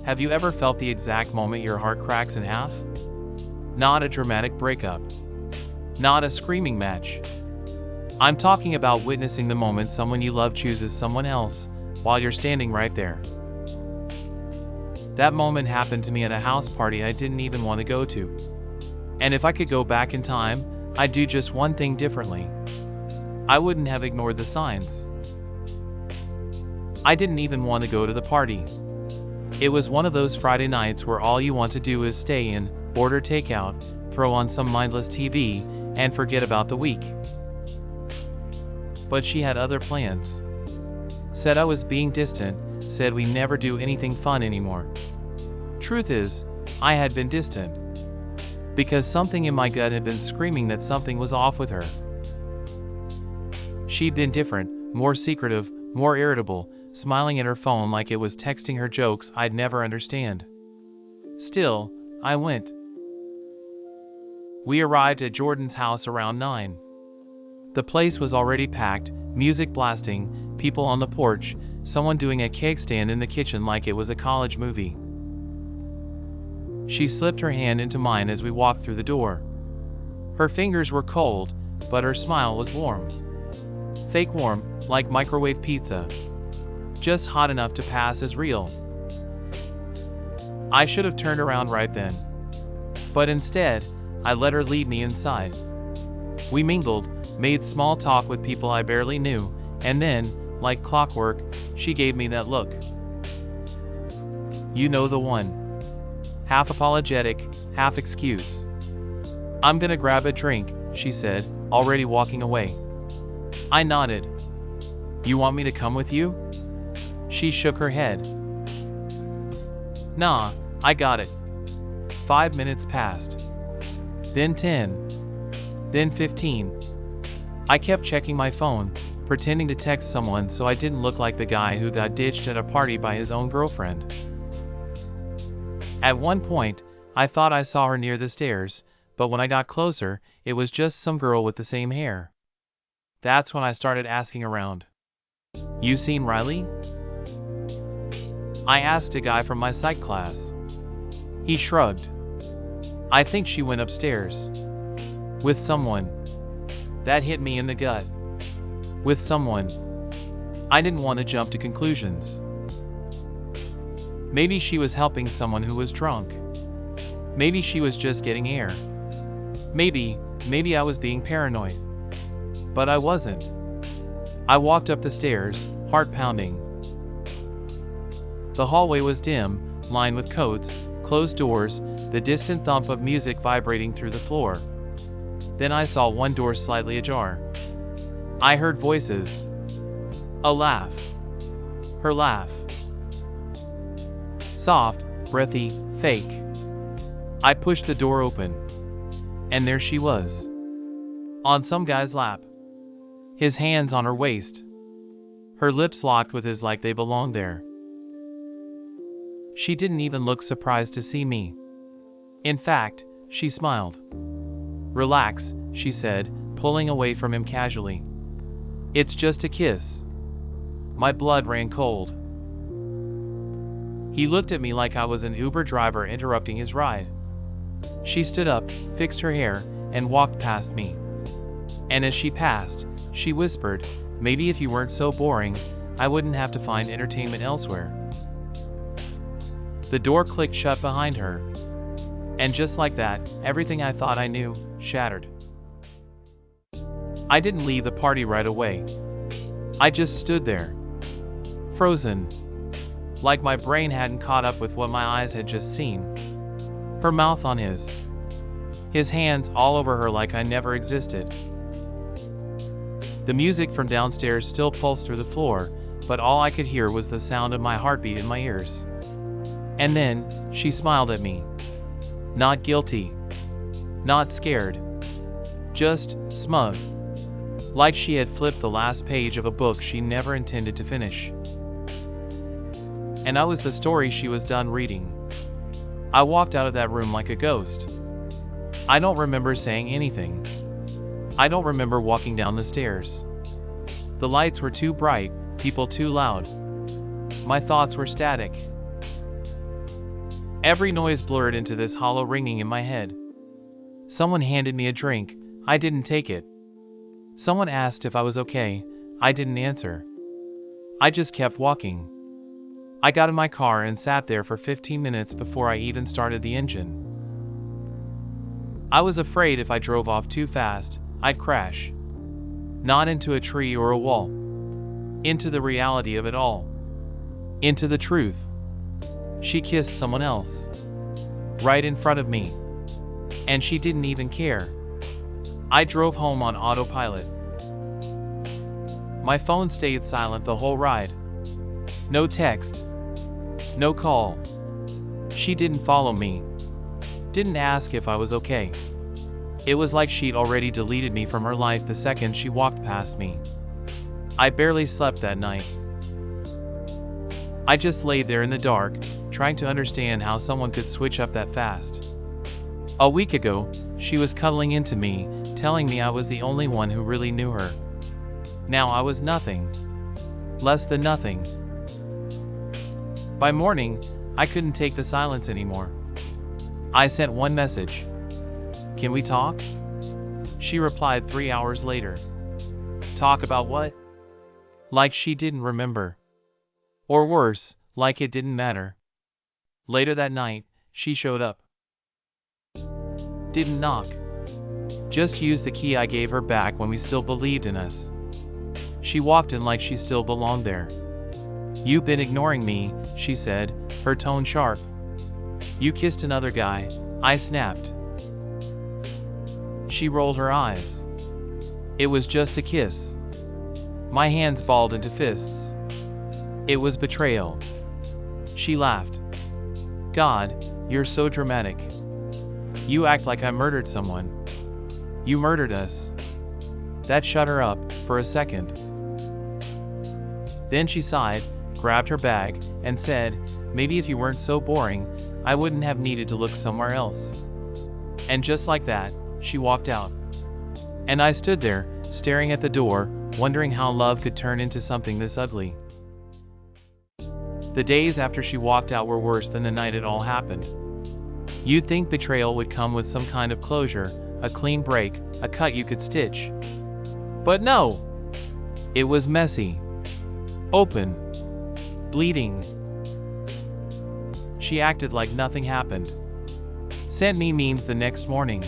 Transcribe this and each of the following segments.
Have you ever felt the exact moment your heart cracks in half? Not a dramatic breakup. Not a screaming match. I'm talking about witnessing the moment someone you love chooses someone else, while you're standing right there. That moment happened to me at a house party I didn't even want to go to. And if I could go back in time, I'd do just one thing differently. I wouldn't have ignored the signs. I didn't even want to go to the party. It was one of those Friday nights where all you want to do is stay in, order takeout, throw on some mindless TV, and forget about the week. But she had other plans. Said I was being distant, said we never do anything fun anymore. Truth is, I had been distant. Because something in my gut had been screaming that something was off with her. She'd been different, more secretive, more irritable, smiling at her phone like it was texting her jokes I'd never understand. Still, I went. We arrived at Jordan's house around 9. The place was already packed, music blasting, people on the porch, someone doing a cake stand in the kitchen like it was a college movie. She slipped her hand into mine as we walked through the door. Her fingers were cold, but her smile was warm. Fake warm, like microwave pizza. Just hot enough to pass as real. I should have turned around right then. But instead, I let her lead me inside. We mingled, made small talk with people I barely knew, and then, like clockwork, she gave me that look. You know the one. Half apologetic, half excuse. I'm gonna grab a drink, she said, already walking away. I nodded. You want me to come with you? She shook her head. Nah, I got it. 5 minutes passed. Then 10. Then 15. I kept checking my phone, pretending to text someone so I didn't look like the guy who got ditched at a party by his own girlfriend. At one point, I thought I saw her near the stairs, but when I got closer, it was just some girl with the same hair. That's when I started asking around. You seen Riley? I asked a guy from my psych class. He shrugged. I think she went upstairs. With someone. That hit me in the gut. With someone. I didn't want to jump to conclusions. Maybe she was helping someone who was drunk. Maybe she was just getting air. Maybe I was being paranoid. But I wasn't. I walked up the stairs, heart pounding. The hallway was dim, lined with coats, closed doors, the distant thump of music vibrating through the floor. Then I saw one door slightly ajar. I heard voices. A laugh. Her laugh. Soft, breathy, fake. I pushed the door open. And there she was. On some guy's lap. His hands on her waist. Her lips locked with his like they belonged there. She didn't even look surprised to see me. In fact, she smiled. Relax, she said, pulling away from him casually. It's just a kiss. My blood ran cold. He looked at me like I was an Uber driver interrupting his ride. She stood up, fixed her hair, and walked past me. And as she passed, she whispered, maybe if you weren't so boring, I wouldn't have to find entertainment elsewhere. The door clicked shut behind her. And just like that, everything I thought I knew, shattered. I didn't leave the party right away. I just stood there. Frozen. Like my brain hadn't caught up with what my eyes had just seen. Her mouth on his. His hands all over her like I never existed. The music from downstairs still pulsed through the floor, but all I could hear was the sound of my heartbeat in my ears. And then, she smiled at me. Not guilty. Not scared. Just smug. Like she had flipped the last page of a book she never intended to finish. And I was the story she was done reading. I walked out of that room like a ghost. I don't remember saying anything. I don't remember walking down the stairs. The lights were too bright, people too loud. My thoughts were static. Every noise blurred into this hollow ringing in my head. Someone handed me a drink. I didn't take it. Someone asked if I was okay. I didn't answer. I just kept walking. I got in my car and sat there for 15 minutes before I even started the engine. I was afraid if I drove off too fast, I'd crash. Not into a tree or a wall. Into the reality of it all. Into the truth. She kissed someone else. Right in front of me. And she didn't even care. I drove home on autopilot. My phone stayed silent the whole ride. No text. No call. She didn't follow me. Didn't ask if I was okay. It was like she'd already deleted me from her life the second she walked past me. I barely slept that night. I just lay there in the dark, trying to understand how someone could switch up that fast. A week ago, she was cuddling into me, telling me I was the only one who really knew her. Now I was nothing. Less than nothing. By morning, I couldn't take the silence anymore. I sent one message. "Can we talk?" She replied 3 hours later. Talk about what? Like she didn't remember. Or worse, like it didn't matter. Later that night, she showed up. Didn't knock. Just used the key I gave her back when we still believed in us. She walked in like she still belonged there. "You've been ignoring me," she said, her tone sharp. "You kissed another guy." I snapped. She rolled her eyes. It was just a kiss. My hands balled into fists. It was betrayal. She laughed. "God, you're so dramatic. You act like I murdered someone. You murdered us." That shut her up, for a second. Then she sighed, grabbed her bag, and said, "Maybe if you weren't so boring, I wouldn't have needed to look somewhere else." And just like that, she walked out. And I stood there, staring at the door, wondering how love could turn into something this ugly. The days after she walked out were worse than the night it all happened. You'd think betrayal would come with some kind of closure, a clean break, a cut you could stitch. But no! It was messy. Open. Bleeding. She acted like nothing happened. Sent me memes the next morning.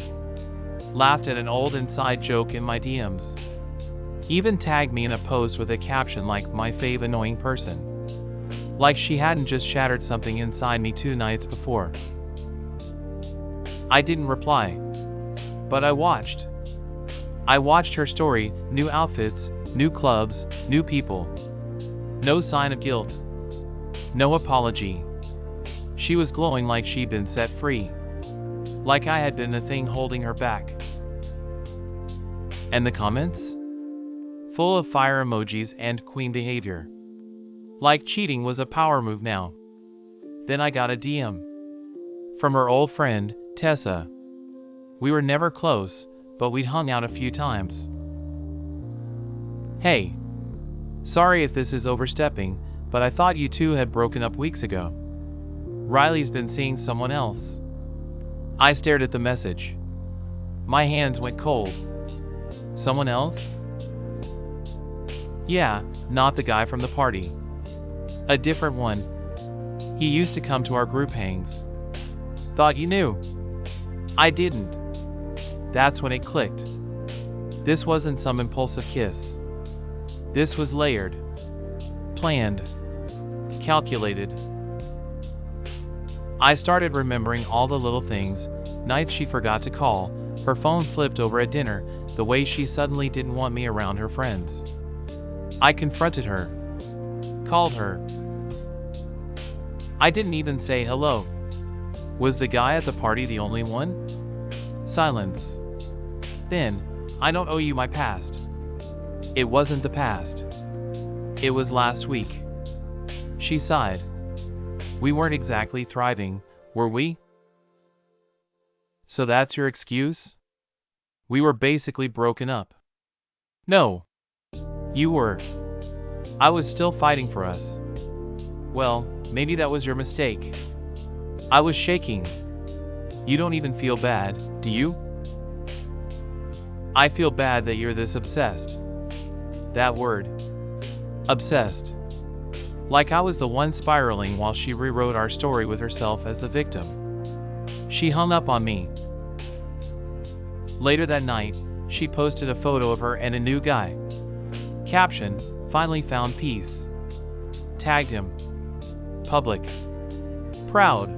Laughed at an old inside joke in my DMs. Even tagged me in a post with a caption like "my fave annoying person." Like she hadn't just shattered something inside me 2 nights before. I didn't reply. But I watched. I watched her story, new outfits, new clubs, new people. No sign of guilt. No apology. She was glowing like she'd been set free. Like I had been the thing holding her back. And the comments? Full of fire emojis and queen behavior. Like cheating was a power move now. Then I got a DM. From her old friend, Tessa. We were never close, but we'd hung out a few times. "Hey. Sorry if this is overstepping, but I thought you two had broken up weeks ago. Riley's been seeing someone else." I stared at the message. My hands went cold. Someone else? Yeah, not the guy from the party. A different one. He used to come to our group hangs. Thought you knew. I didn't. That's when it clicked. This wasn't some impulsive kiss. This was layered. Planned. Calculated. I started remembering all the little things, nights she forgot to call, her phone flipped over at dinner, the way she suddenly didn't want me around her friends. I confronted her. Called her. I didn't even say hello. Was the guy at the party the only one? Silence. Then, "I don't owe you my past." It wasn't the past. It was last week. She sighed. We weren't exactly thriving, were we? So that's your excuse? We were basically broken up. No. You were. I was still fighting for us. Well, maybe that was your mistake. I was shaking. You don't even feel bad, do you? I feel bad that you're this obsessed. That word. Obsessed. Like I was the one spiraling while she rewrote our story with herself as the victim. She hung up on me. Later that night, she posted a photo of her and a new guy. Caption, finally found peace. Tagged him. Public. Proud.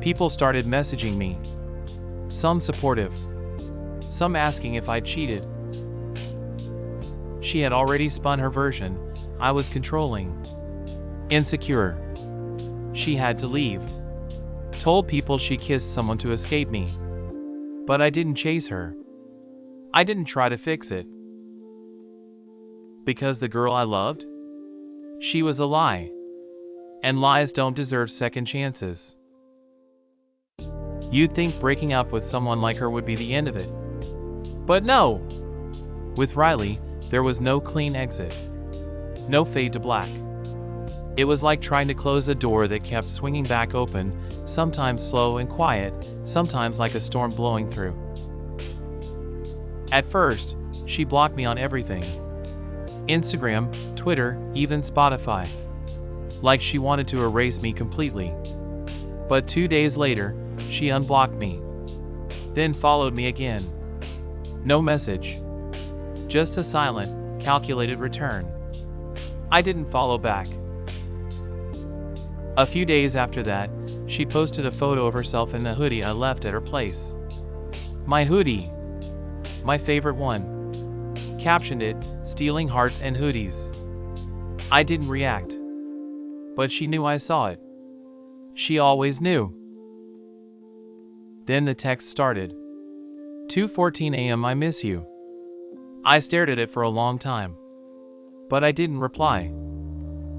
People started messaging me. Some supportive. Some asking if I'd cheated. She had already spun her version. I was controlling. Insecure. She had to leave. Told people she kissed someone to escape me. But I didn't chase her. I didn't try to fix it. Because the girl I loved? She was a lie. And lies don't deserve second chances. You'd think breaking up with someone like her would be the end of it. But no! With Riley, there was no clean exit. No fade to black. It was like trying to close a door that kept swinging back open, sometimes slow and quiet, sometimes like a storm blowing through. At first, she blocked me on everything. Instagram, Twitter, even Spotify. Like she wanted to erase me completely. But 2 days later, she unblocked me. Then followed me again. No message. Just a silent, calculated return. I didn't follow back. A few days after that, she posted a photo of herself in the hoodie I left at her place. My hoodie. My favorite one. Captioned it, stealing hearts and hoodies. I didn't react. But she knew I saw it. She always knew. Then the text started. 2:14 a.m. I miss you. I stared at it for a long time. But I didn't reply.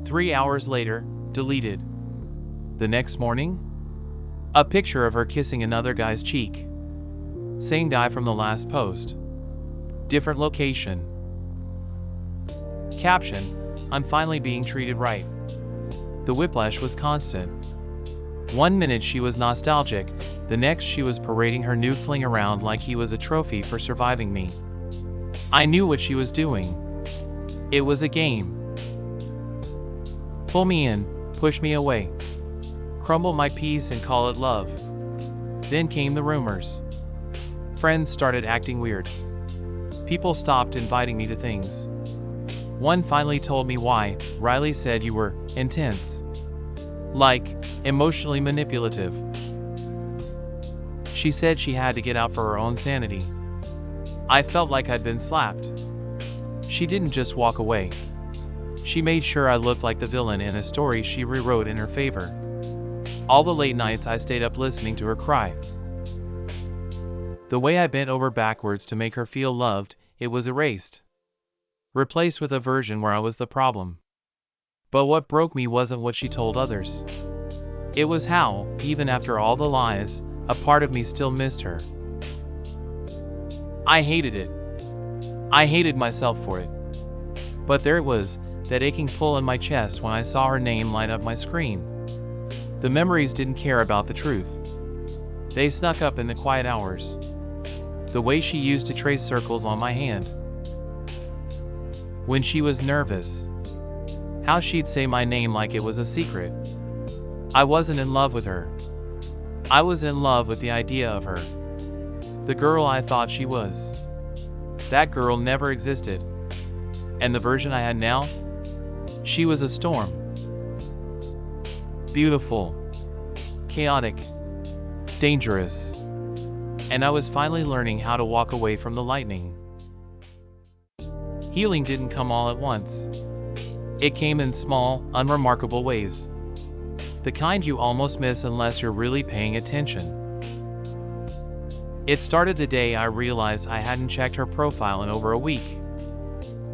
3 hours later, deleted. The next morning? A picture of her kissing another guy's cheek. Same guy from the last post. Different location. Caption, I'm finally being treated right. The whiplash was constant. 1 minute she was nostalgic, the next she was parading her new fling around like he was a trophy for surviving me. I knew what she was doing. It was a game. Pull me in, push me away. Crumble my peace and call it love. Then came the rumors. Friends started acting weird. People stopped inviting me to things. One finally told me why. Riley said you were intense. Like, emotionally manipulative. She said she had to get out for her own sanity. I felt like I'd been slapped. She didn't just walk away. She made sure I looked like the villain in a story she rewrote in her favor. All the late nights I stayed up listening to her cry. The way I bent over backwards to make her feel loved, it was erased. Replaced with a version where I was the problem. But what broke me wasn't what she told others. It was how, even after all the lies, a part of me still missed her. I hated it. I hated myself for it. But there it was, that aching pull in my chest when I saw her name light up my screen. The memories didn't care about the truth. They snuck up in the quiet hours. The way she used to trace circles on my hand. When she was nervous. How she'd say my name like it was a secret. I wasn't in love with her. I was in love with the idea of her. The girl I thought she was. That girl never existed. And the version I had now? She was a storm. Beautiful. Chaotic. Dangerous. And I was finally learning how to walk away from the lightning. Healing didn't come all at once. It came in small, unremarkable ways. The kind you almost miss unless you're really paying attention. It started the day I realized I hadn't checked her profile in over a week.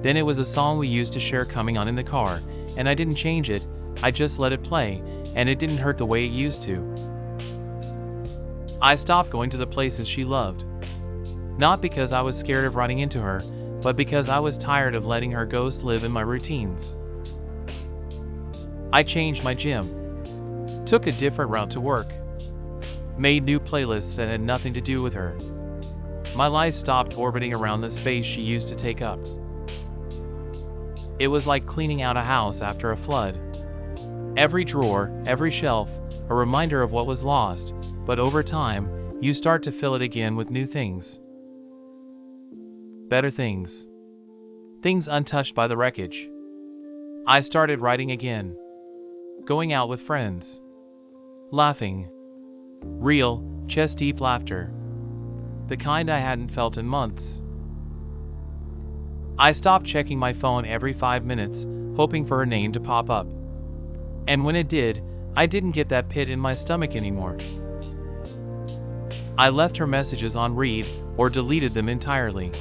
Then it was a song we used to share coming on in the car, and I didn't change it, I just let it play, and it didn't hurt the way it used to. I stopped going to the places she loved. Not because I was scared of running into her, but because I was tired of letting her ghost live in my routines. I changed my gym. took a different route to work, made new playlists that had nothing to do with her. My life stopped orbiting around the space she used to take up. It was like cleaning out a house after a flood. Every drawer, every shelf, a reminder of what was lost, but over time, you start to fill it again with new things. Better things. Things untouched by the wreckage. I started writing again. Going out with friends. Laughing. Real, chest-deep laughter. The kind I hadn't felt in months. I stopped checking my phone every 5 minutes, hoping for her name to pop up. And when it did, I didn't get that pit in my stomach anymore. I left her messages on read, or deleted them entirely.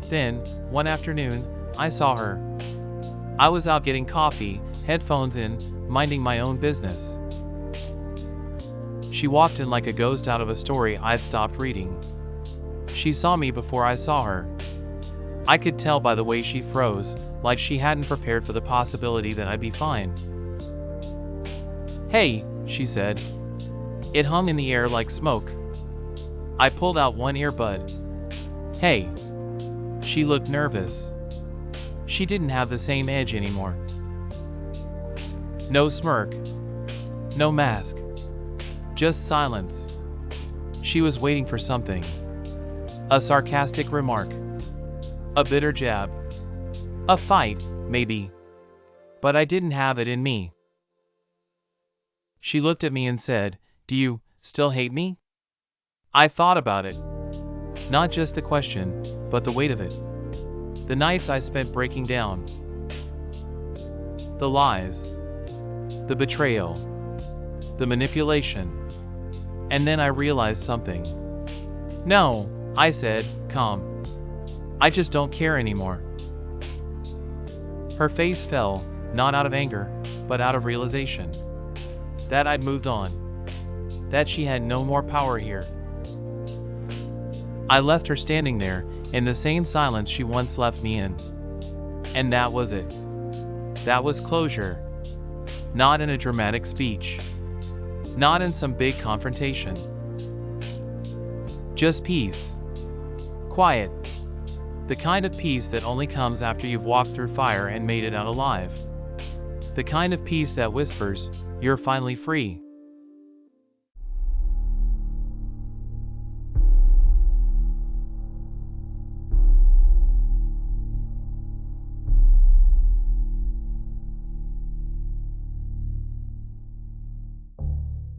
Then, one afternoon, I saw her. I was out getting coffee, headphones in, minding my own business. She walked in like a ghost out of a story I'd stopped reading. She saw me before I saw her. I could tell by the way she froze, like she hadn't prepared for the possibility that I'd be fine. "Hey," she said. It hung in the air like smoke. I pulled out one earbud. "Hey." She looked nervous. She didn't have the same edge anymore. No smirk. No mask. Just silence. She was waiting for something. A sarcastic remark. A bitter jab. A fight, maybe. But I didn't have it in me. She looked at me and said, "Do you still hate me?" I thought about it. Not just the question, but the weight of it. The nights I spent breaking down. The lies. The betrayal. The manipulation. And then I realized something. "No," I said, calm. "I just don't care anymore." Her face fell, not out of anger, but out of realization. That I'd moved on. That she had no more power here. I left her standing there, in the same silence she once left me in. And that was it. That was closure. Not in a dramatic speech. Not in some big confrontation. Just peace. Quiet. The kind of peace that only comes after you've walked through fire and made it out alive. The kind of peace that whispers, "You're finally free."